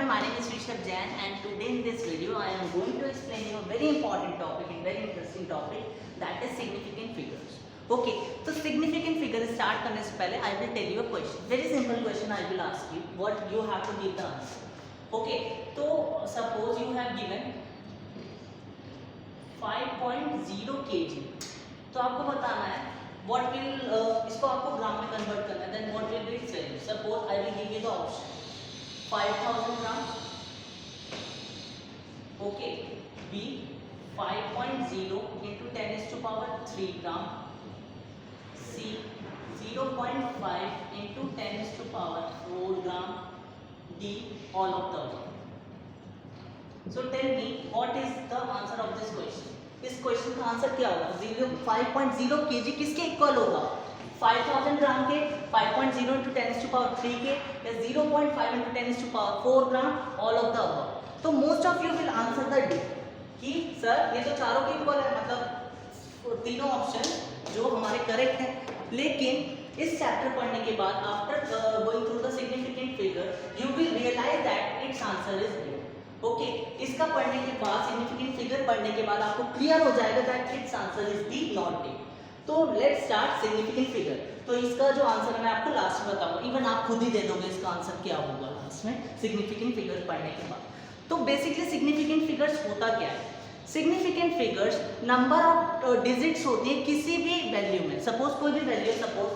everyone, my name is Rishabh Jain and today in this video I am going to explain you a very important topic and very interesting topic, that is significant figures. Okay, so significant figure start करने से पहले I will tell you a question, very simple question I will ask you, what you have to give the answer. Okay, तो suppose you have given 5.0 kg, तो आपको बताना है what will इसको आपको ग्राम में कन्वर्ट करना है, then what will be its value. Suppose I will give you the option 5000 gram, okay, B 5.0 into 10 is to power 3 gram, C 0.5 into 10 is to power 4 gram, D all of the above. So tell me what is the answer of this question. इस question का answer क्या होगा? 5.0 kg किसके equal होगा? 5000 ग्राम के, 5.0 into 10 is to power 3 के, या 0.5 into 10 is to power 4 gram, all of the above. तो most of you will answer the D कि सर ये तो चारों के इक्वल है, मतलब तीनों ऑप्शन जो हमारे करेक्ट हैं. लेकिन इस चैप्टर पढ़ने के बाद after going through the significant figure you will realise that its answer is D. Okay, इसका पढ़ने के बाद सिग्निफिकेंट फिगर पढ़ने के बाद आपको क्लियर हो जाएगा that its answer is D not D. तो लेट्स स्टार्ट सिग्निफिकेंट फिगर. तो इसका जो आंसर है मैं आपको लास्ट में बताऊंगा, इवन आप खुद ही दे दोगे इसका आंसर क्या होगा लास्ट में सिग्निफिकेंट फिगर पढ़ने के बाद. तो बेसिकली सिग्निफिकेंट फिगर्स होता क्या है? Significant figures number of digits होती है किसी भी वैल्यू में. सपोज कोई भी वैल्यू, सपोज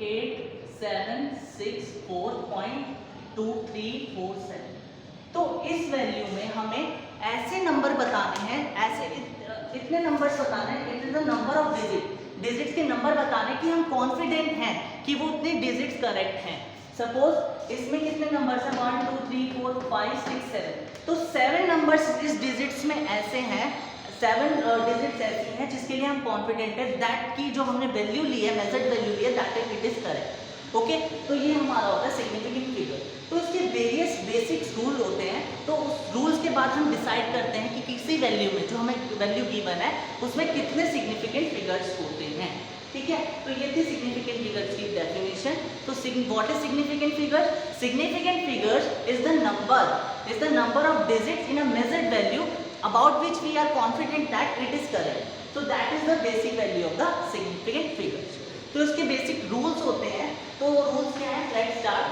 8764.2347, तो इस वैल्यू में हमें ऐसे नंबर बताने हैं, ऐसे इतने नंबर्स बताने हैं, it is the number of digits के नंबर बताने कि हम कॉन्फिडेंट हैं कि वो उतने डिजिट्स करेक्ट हैं. सपोज इसमें कितने नंबर्स हैं? 1 2 3 4 5 6 7. तो 7 नंबर्स इस डिजिट्स में ऐसे हैं, 7 डिजिट्स ऐसी हैं जिसके लिए हम कॉन्फिडेंट है दैट की जो हमने वैल्यू ली है, मेजर्ड वैल्यू ली है, that it is correct. Okay, तो ये हमारा होता है सिग्निफिकेंट फिगर. तो इसके वेरियस बेसिक्स रूल होते हैं. तो उस रूल्स के बाद हम डिसाइड करते हैं कि किसी वैल्यू में जो हमें वैल्यू गिवन है उसमें कितने सिग्निफिकेंट फिगर्स होते हैं. ठीक है, तो ये थी सिग्निफिकेंट फिगर्स की डेफिनेशन. तो what is significant figure? Significant figures is the number of digits in a measured value about which we are confident that it is correct. तो that is the basic value of the significant figures. तो इसके basic rules होते हैं. तो rules क्या है? Let's start.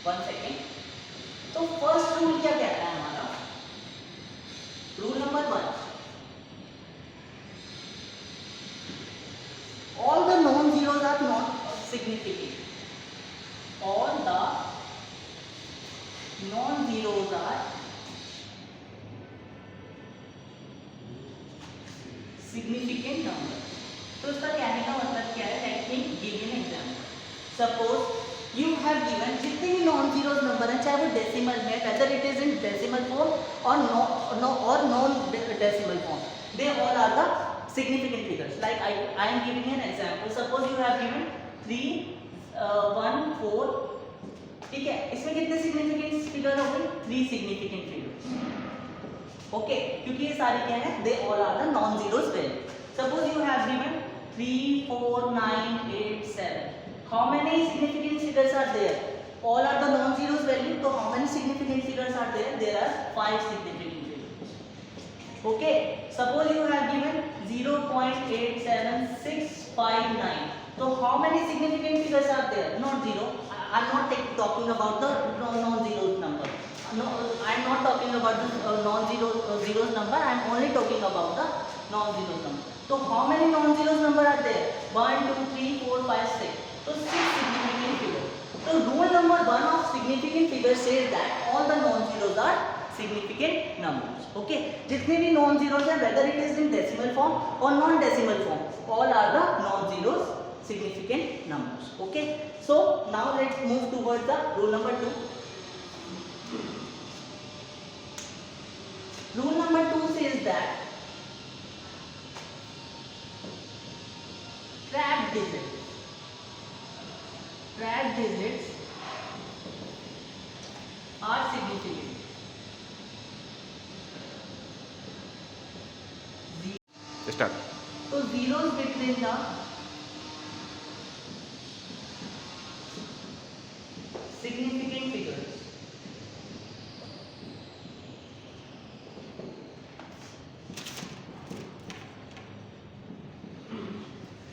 One second. तो first rule क्या कहता है हमारा? Rule number 1, all the non-zeros are not significant. All the non-zeros are significant number. तो इसका कहने का मतलब क्या है? Let me give you N example. Suppose you have given जितने भी नॉन जीरोज नंबर हैं, चाहे वो डेसिमल है, whether it is in decimal form और non decimal form, they all are the significant figures. Like I am giving an example. Suppose you have given 3 1 4. ठीक है, इसमें कितने सिग्निफिकेंट फिगर हो गए? 3 सिग्निफिकेंट फिगर्स. ओके, क्योंकि ये सारे क्या है? They all are the non zeros value. Suppose you have given 3 4 9 8 7. How many significant figures are there? All are the non-zeros value. So how many significant figures are there? There are 5 significant figures. Okay. Suppose you have given 0.87659. So how many significant figures are there? Not zero. I am not talking about the non-zeros number. No, I am not talking about the non-zeros number. I am only talking about the non-zeros number. So how many non-zeros number are there? 1 2 3 4 5 6. So 6 significant figures. So rule number 1 of significant figures says that all the non-zeros are significant numbers. Okay, जितने भी non-zeros हैं, whether it is in decimal form or non-decimal form, all are the non-zeros significant numbers. Okay, so now let's move towards the rule number 2. Rule number 2 says that trapped digits are significant. Start. So zeros between the significant figures.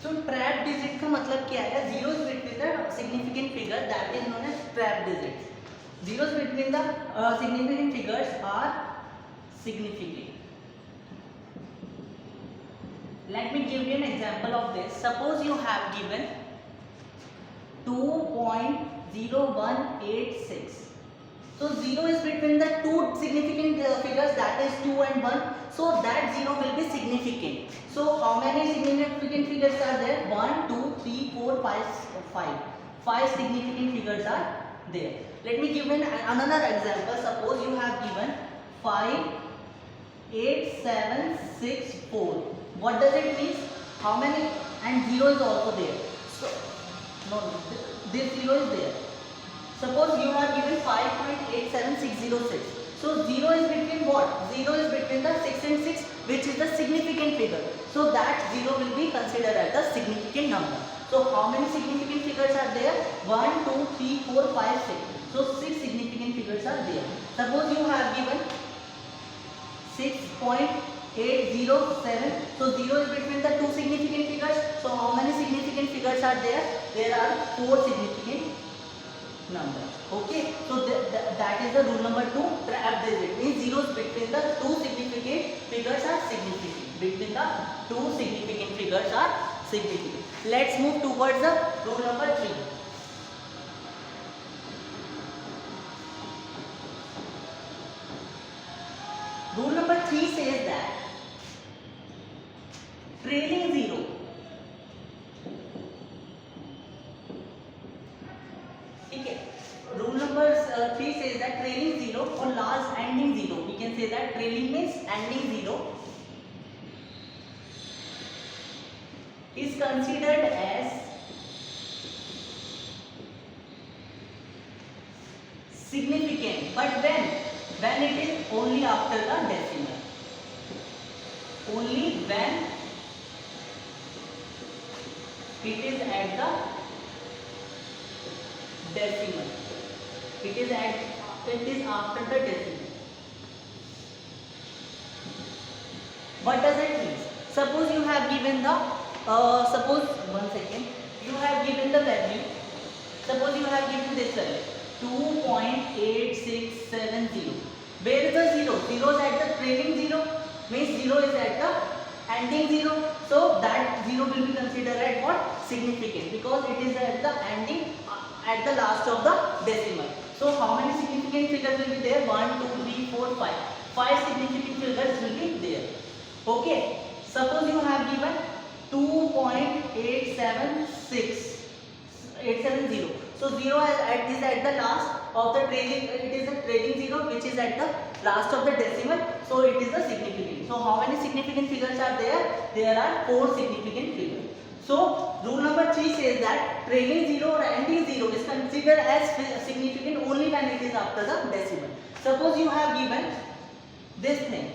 तो trap digit का मतलब क्या है? Zeros between the significant figure that is known as trap digit. Zeros between the significant figures are significant. Let me give you an example of this. Suppose you have given 2.0186. So 0 is between the two significant figures, that is 2 and 1. So that 0 will be significant. So how many significant figures are there? 1, 2, 3, 4, 5, 5. 5 significant figures are there. Let me give another example. Suppose you have given 58764. What does it mean? How many? And 0 is also there. So no, this 0 is there. Suppose you have given 5.87606. So 0 is between what? 0 is between the 6 and 6, which is the significant figure. So that 0 will be considered as the significant number. So how many significant figures are there? 1, 2, 3, 4, 5, 6. So 6 significant figures are there. Suppose you have given 6.807. So 0 is between the two significant figures. So how many significant figures are there? There are 4 significant numbers. Okay. So that is the rule number 2. Trap digit means zeros between the two significant figures are significant. Between the two significant figures are significant. Let's move towards the rule number 3. Rule number 3 says that trailing 0 ठीक है. Rule number 3 says that trailing 0 or last ending 0. We can say that trailing means ending 0 is considered as significant, but when it is only after the decimal. Only when it is at the decimal. It is after the decimal. What does it mean? Suppose you have given the you have given the value. Suppose you have given this value 2.8670. Where is the 0? 0 is at the trailing 0, means 0 is at the ending 0. So that 0 will be considered as what? Significant, because it is at the ending, at the last of the decimal. So how many significant figures will be there? 1, 2, 3, 4, 5. 5 significant figures will be there. Okay. Suppose you have given 2.870. So 0 is at the last of the trailing. It is a trailing 0 which is at the last of the decimal. So it is a significant. So how many significant figures are there? There are 4 significant figures. So rule number 3 says that trailing 0 or ending 0 is considered as significant only when it is after the decimal. Suppose you have given this thing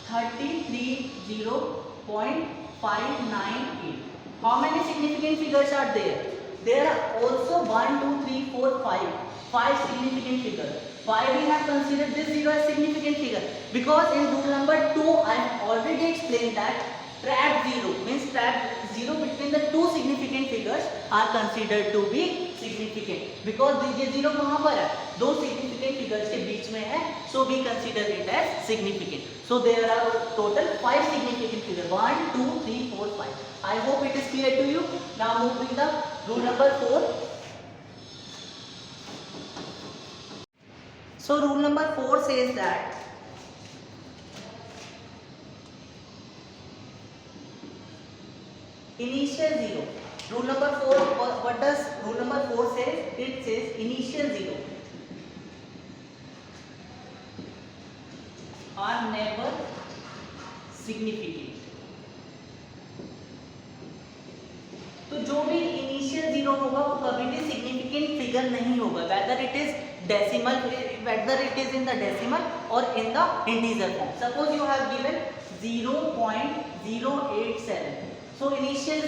330.598. How many significant figures are there? There are also 1, 2, 3, 4, 5. 5 significant figures. Why we have considered this 0 as significant figure? Because in rule number 2 I have already explained that trap 0 means trap 0 between the two significant figures are considered to be significant. Because ये 0 कहाँ पर है? दो significant figures के बीच में है. So we consider it as significant. So there are total 5 significant figures. 1, 2, 3, 4, 5. I hope it is clear to you. Now moving the rule number 4. So rule number 4 says that initial 0. Rule number 4, what does rule number 4 says? It says initial 0 are never significant. तो जो भी initial 0 होगा वो कभी भी significant figure नहीं होगा, whether it is decimal, whether it is in the decimal or in the integer form. Suppose you have given 0.087. So So initial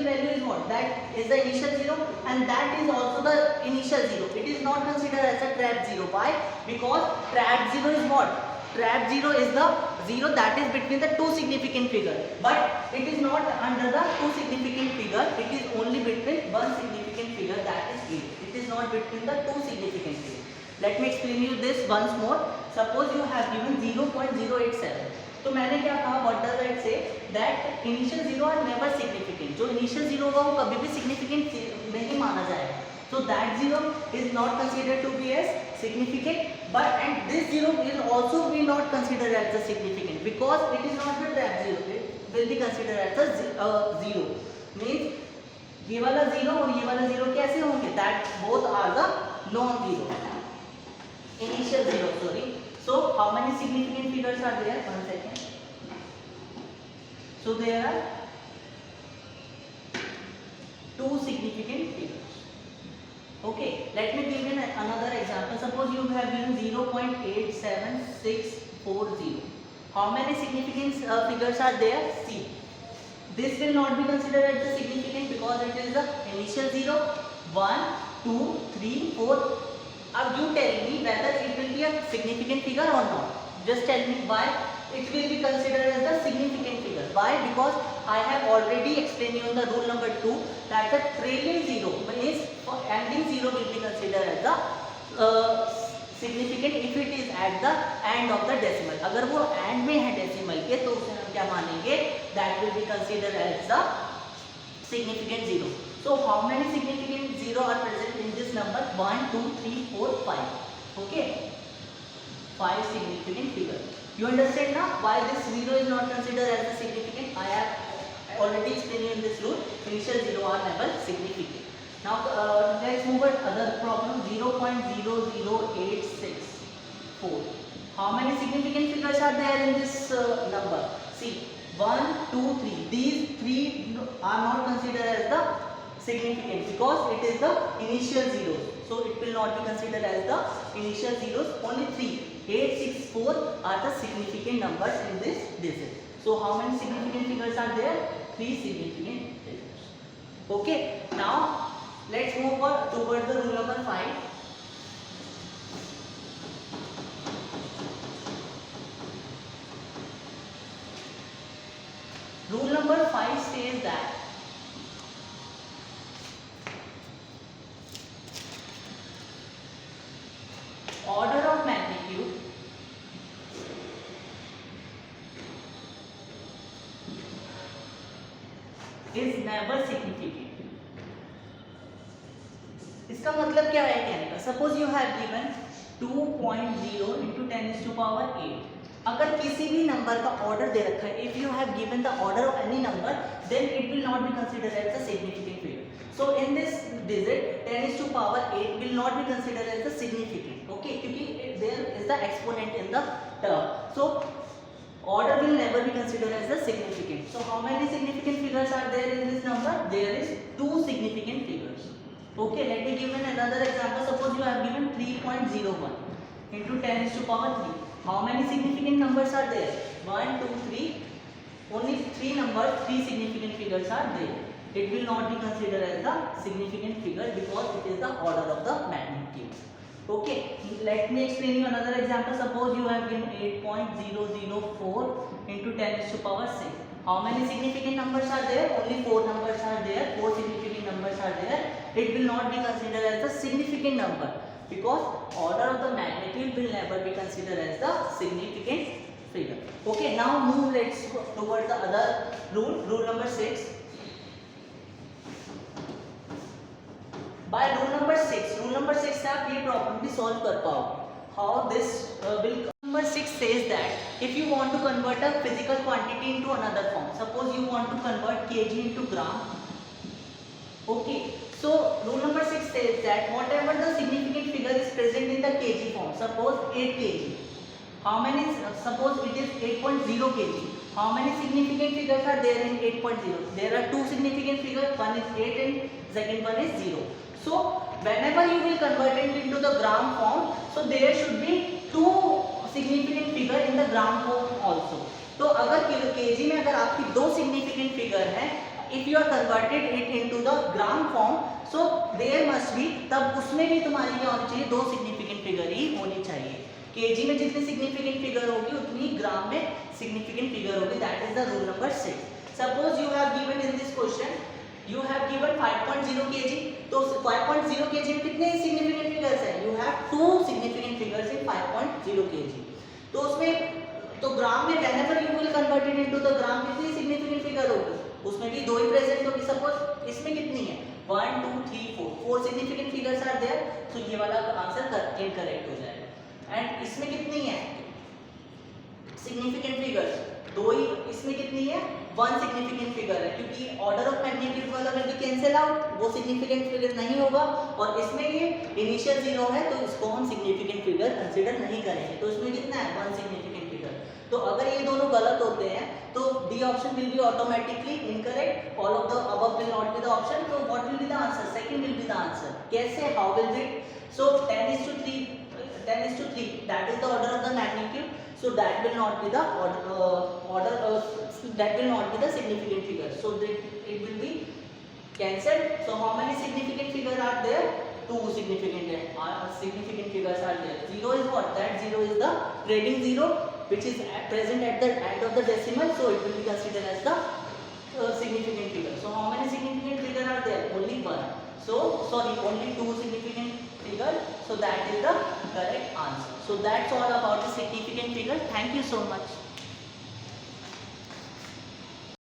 value is what? That is the initial zero, and that is also the initial zero. It is not considered as a trap zero. Why? Because trap zero is what? Trap zero is the zero that is between the two significant figure, but it is not under the two significant figure. It is only between one significant figure, that is 8. It is not between the two significant figure. Let me explain you this once more. Suppose you have given 0.087. तो मैंने क्या कहा, what does it say, that initial zero are never significant. जो initial zero होगा वो कभी भी significant नहीं माना जाएगा. So that zero is not considered to be as significant, but and this zero will also be not considered as the significant because it is not the trap zero. It will be considered as the zero. Means ये वाला zero और ये वाला zero कैसे होंगे? That both are the non-zero. Initial zero, sorry. So how many significant figures are there? One second. So there are two significant figures. Okay, let me give you another example. Suppose you have given 0.87640. How many significant figures are there? See, this will not be considered as the significant because it is the initial zero. 1, 2, 3, 4. Now you tell me whether it will be a significant figure or not. Just tell me why it will be considered as the significant figure. Why? Because I have already explained you in the rule number 2 that the trailing zero means ending zero will be considered as the significant if it is at the end of the decimal. अगर वो end में है decimal के तो उसे हम क्या मानेंगे? That will be considered as the significant zero. So how many significant zero are present in this number? 1, 2, 3, 4, 5. Okay, 5 significant figures. You understand now why this zero is not considered as a significant? I have already explained you in this rule. Initial zero are never significant. Now let's move on other problem. 0.00864. How many significant figures are there in this number? See, 1, 2, 3. These three are not considered as the significant because it is the initial zeros. So it will not be considered as the initial zeros. Only 3. 864 are the significant numbers in this digit. So how many significant figures are there? 3 significant figures. Okay. Now let's move on towards the rule number 5. Rule number 5 says that order of magnitude is never significant. इसका मतलब क्या है कहने का? Suppose you have given 2.0 into 10 is to power 8. अगर किसी भी number का ऑर्डर दे रखा है, if you have given the order of any number, then it will not be considered as a significant figure. So in this digit 10 is to power 8 will not be considered as a significant. Okay, क्योंकि there is the exponent in the term. So order will never be considered as a significant. So how many significant figures are there in this number? There is 2 significant figures. Okay, let me give another example. Suppose you have given 3.01 into 10 is to power 3. How many significant numbers are there? 1, 2, 3. Only 3 numbers, 3 significant figures are there. It will not be considered as the significant figure because it is the order of the magnitude. Okay, let me explain you another example. Suppose you have given 8.004 into 10 is to power 6. How many significant numbers are there? Only 4 numbers are there. 4 significant numbers are there. It will not be considered as a significant number because order of the magnitude will never be considered as the significant figure. Okay, now move let's go towards the other rule, rule number 6. By rule number 6 से आप ये problem भी solve कर पाओगे. How this will number 6 says that if you want to convert a physical quantity into another form, suppose you want to convert kg into gram. Okay, so rule number 6 says that whatever the significant figure is present in the kg form, suppose 8 kg. How many? Suppose it is 8.0 kg. How many significant figures are there in 8.0? There are 2 significant figures. One is 8 and second one is 0. So whenever you will convert it into the gram form, so there should be 2 significant figure in the gram form also. तो अगर kg में अगर आपकी 2 significant figure है if you are converted it into the gram form, so there must be, तब उसमें भी तुम्हारी क्या होनी चाहिए, 2 सिग्निफिकेंट फिगर ही होनी चाहिए। केजी में जितनी सिग्निफिकेंट फिगर होगी उतनी ग्राम में सिग्निफिकेंट फिगर होगी। That is the rule number 6। Suppose you have given in this question, you have given 5.0 kg, तो 5.0 kg में कितने सिग्निफिकेंट फिगर्स हैं, you have 2 significant figures in 5.0 kg। तो उसमें तो ग्राम में whenever you will convert it into the ग्राम कितनी significant figure होगी, उसमें भी 2 ही प्रेजेंट होगी। सपोज इसमें कितनी है, 1 2 3 4 सिग्निफिकेंट फिगर्स आर देयर, तो ये वाला आंसर इनकरेक्ट हो जाएगा। एंड इसमें कितनी है सिग्निफिकेंट फिगर्स, 2 ही, इसमें कितनी है 1 सिग्निफिकेंट फिगर है, क्योंकि ऑर्डर ऑफ मैग्नीट्यूड वाला विल बी कैंसिल आउट, वो सिग्निफिकेंट फिगर नहीं होगा। और इसमें ये इनिशियल 0 है तो इसको हम सिग्निफिकेंट फिगर कंसीडर नहीं करेंगे। तो इसमें कितना है 1 सिग्निफिकेंट फिगर। तो अगर ये दोनों गलत होते हैं तो D option will be automatically incorrect, all of the above will not be the option. तो what will be the answer, second will be the answer. कैसे, how will it, so 10:3 that is the order of the magnitude, so that will not be the that will not be the significant figure, so it will be cancelled. So how many significant figures are there, 2 significant figures are there. 0 is what, that 0 is the trading 0 which is present at the end of the decimal, so it will be considered as the significant figure. So how many significant figures are there, only 1, so sorry, only 2 significant figure, so that is the correct answer. So that's all about the significant figure. Thank you so much.